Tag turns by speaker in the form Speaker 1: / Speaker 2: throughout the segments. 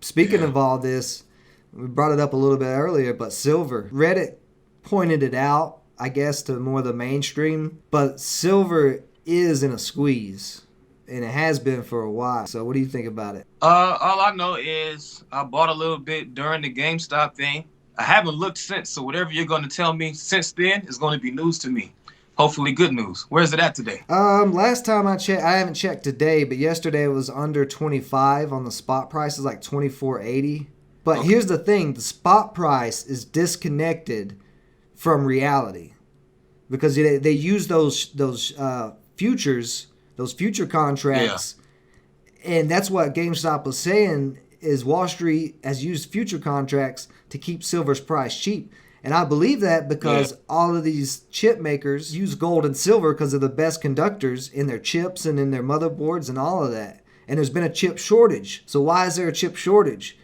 Speaker 1: Speaking of all this, we brought it up a little bit earlier, but silver. Reddit pointed it out, I guess, to more the mainstream, but silver is in a squeeze, and it has been for a while. So what do you think about it?
Speaker 2: All I know is I bought a little bit during the GameStop thing. I haven't looked since, so whatever you're going to tell me since then is going to be news to me. Hopefully, good news. Where's it at today?
Speaker 1: Last time I checked, I haven't checked today, but yesterday it was under 25 on the spot price, is like 24.80. But
Speaker 2: Okay.
Speaker 1: here's the thing, the spot price is disconnected from reality because they use those futures, those future
Speaker 2: Yeah.
Speaker 1: contracts, and that's what GameStop was saying is Wall Street has used future contracts to keep silver's price cheap. And I believe that
Speaker 2: Yeah.
Speaker 1: because all of these chip makers use gold and silver because they're the best conductors in their chips and in their motherboards and all of that. And there's been a chip shortage. So why is there a chip shortage?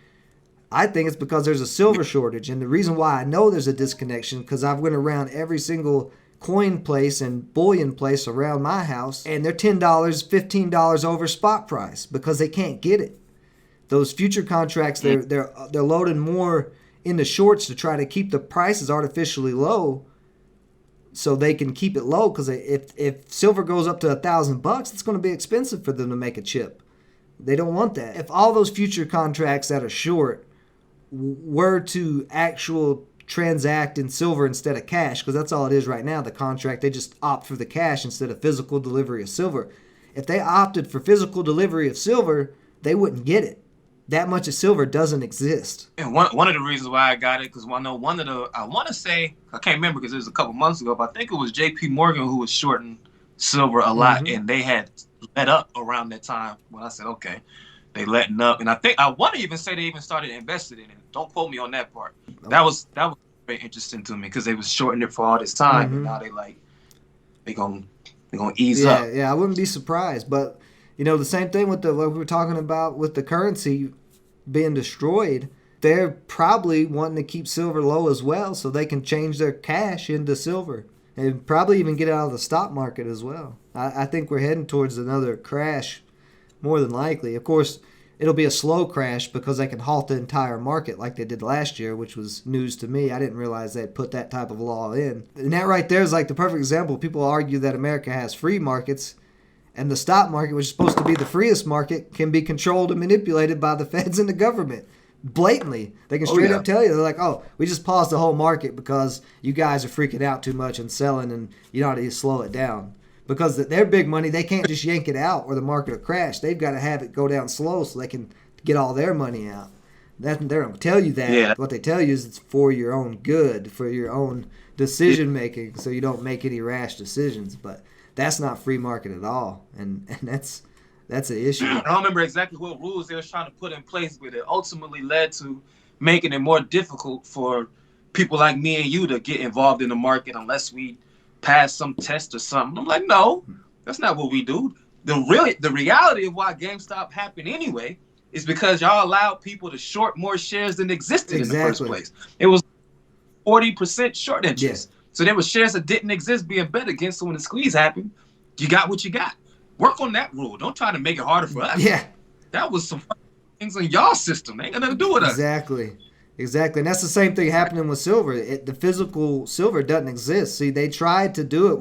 Speaker 1: I think it's because there's a silver shortage. And the reason why I know there's a disconnection because I've went around every single coin place and bullion place around my house and they're $10, $15 over spot price because they can't get it. Those future contracts, they're loading more into shorts to try to keep the prices artificially low, so they can keep it low. Because if silver goes up to $1,000, it's going to be expensive for them to make a chip. They don't want that. If all those future contracts that are short were to actual transact in silver instead of cash, because that's all it is right now. The contract, they just opt for the cash instead of physical delivery of silver. If they opted for physical delivery of silver, they wouldn't get it. That much of silver doesn't exist.
Speaker 2: And one of the reasons why I got it, because I know one of the, I want to say, I can't remember because it was a couple months ago, but I think it was J.P. Morgan who was shorting silver a lot,
Speaker 1: Mm-hmm.
Speaker 2: and they had let up around that time when I said, okay, they letting up. And I think, I want to even say they even started investing in it. Don't quote me on that part. That was very interesting to me because they was shorting it for all this time, and
Speaker 1: Mm-hmm.
Speaker 2: now they gonna they gonna ease
Speaker 1: Yeah,
Speaker 2: up.
Speaker 1: yeah, I wouldn't be surprised. But the same thing with what we were talking about with the currency being destroyed. They're probably wanting to keep silver low as well, so they can change their cash into silver and probably even get out of the stock market as well. I think we're heading towards another crash, more than likely. Of course, it'll be a slow crash because they can halt the entire market like they did last year, which was news to me. I didn't realize they'd put that type of law in. And that right there is like the perfect example. People argue that America has free markets, and the stock market, which is supposed to be the freest market, can be controlled and manipulated by the feds and the government. Blatantly. They can
Speaker 2: Oh
Speaker 1: straight
Speaker 2: yeah.
Speaker 1: up tell you, they're like, oh, we just paused the whole market because you guys are freaking out too much and selling and you know how to slow it down. Because their big money, they can't just yank it out or the market will crash. They've got to have it go down slow so they can get all their money out. They don't tell you that.
Speaker 2: Yeah.
Speaker 1: What they tell you is it's for your own good, for your own decision making, so you don't make any rash decisions. But that's not free market at all, and that's an issue.
Speaker 2: I don't remember exactly what rules they were trying to put in place, but it ultimately led to making it more difficult for people like me and you to get involved in the market unless we pass some test or something. I'm like, no, that's not what we do. The reality of why GameStop happened anyway is because y'all allowed people to short more shares than existed in the first
Speaker 1: Exactly.
Speaker 2: place. It was 40% short
Speaker 1: Yeah.
Speaker 2: interest. So there were shares that didn't exist being bet against. So when the squeeze happened, you got what you got. Work on that rule. Don't try to make it harder for us.
Speaker 1: Yeah.
Speaker 2: That was some things in y'all system. They ain't got nothing to do with us.
Speaker 1: Exactly. Exactly. And that's the same thing happening with silver. The physical silver doesn't exist. See, they tried to do it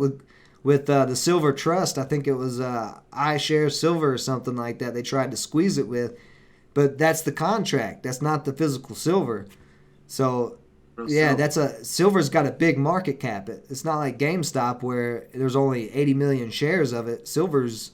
Speaker 1: with the Silver Trust. I think it was iShare Silver or something like that. They tried to squeeze it with, but that's the contract. That's not the physical silver. So, yeah,
Speaker 2: So,
Speaker 1: that's silver's got a big market cap. It's not like GameStop where there's only 80 million shares of it. Silver's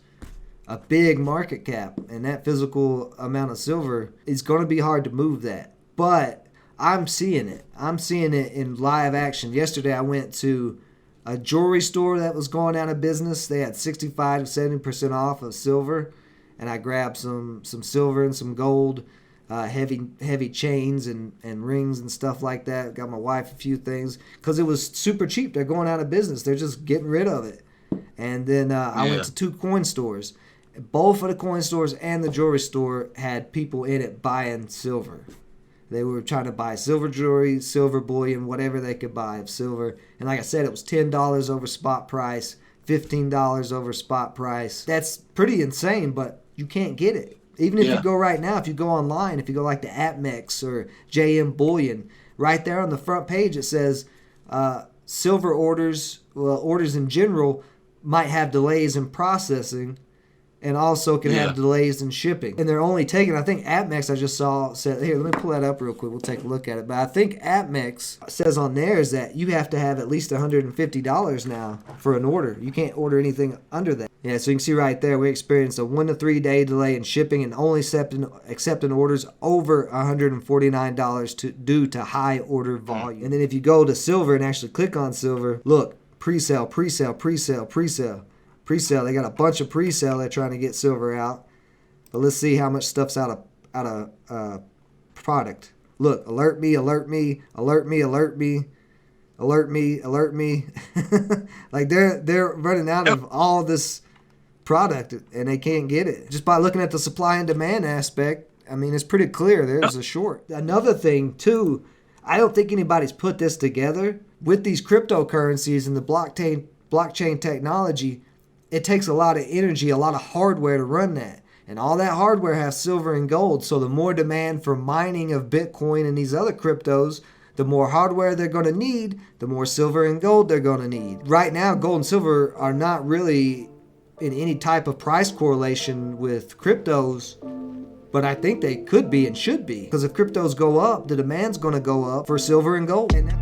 Speaker 1: a big market cap, and that physical amount of silver is going to be hard to move that. But I'm seeing it. I'm seeing it in live action. Yesterday, I went to a jewelry store that was going out of business. They had 65 to 70% off of silver, and I grabbed some silver and some gold, heavy chains and rings and stuff like that. Got my wife a few things because it was super cheap. They're going out of business. They're just getting rid of it. And then I went
Speaker 2: yeah.
Speaker 1: to two coin stores. Both of the coin stores and the jewelry store had people in it buying silver. They were trying to buy silver jewelry, silver bullion, whatever they could buy of silver. And like I said, it was $10 over spot price, $15 over spot price. That's pretty insane, but you can't get it. Even if you go right now, if you go online, if you go like to APMEX or JM Bullion, right there on the front page it says silver orders, orders in general might have delays in processing and also can have delays in shipping. And they're only taking, I think APMEX I just saw said, here, let me pull that up real quick. We'll take a look at it. But I think APMEX says on there is that you have to have at least $150 now for an order. You can't order anything under that. Yeah, so you can see right there, we experienced a 1 to 3 day delay in shipping and only accepting orders over $149 due to high order volume. And then if you go to silver and actually click on silver, look, pre-sale, pre-sale, pre-sale, pre-sale. Pre-sale. They got a bunch of pre-sale they're trying to get silver out. But let's see how much stuff's out of product. Look, alert me, alert me, alert me, alert me, alert me, alert me. Like they're running out of all this product and they can't get it. Just by looking at the supply and demand aspect, I mean, it's pretty clear there's a short. Another thing too, I don't think anybody's put this together. With these cryptocurrencies and the blockchain technology, it takes a lot of energy, a lot of hardware to run that. And all that hardware has silver and gold. So the more demand for mining of Bitcoin and these other cryptos, the more hardware they're going to need, the more silver and gold they're going to need. Right now, gold and silver are not really in any type of price correlation with cryptos, but I think they could be and should be. Because if cryptos go up, the demand's going to go up for silver and gold. And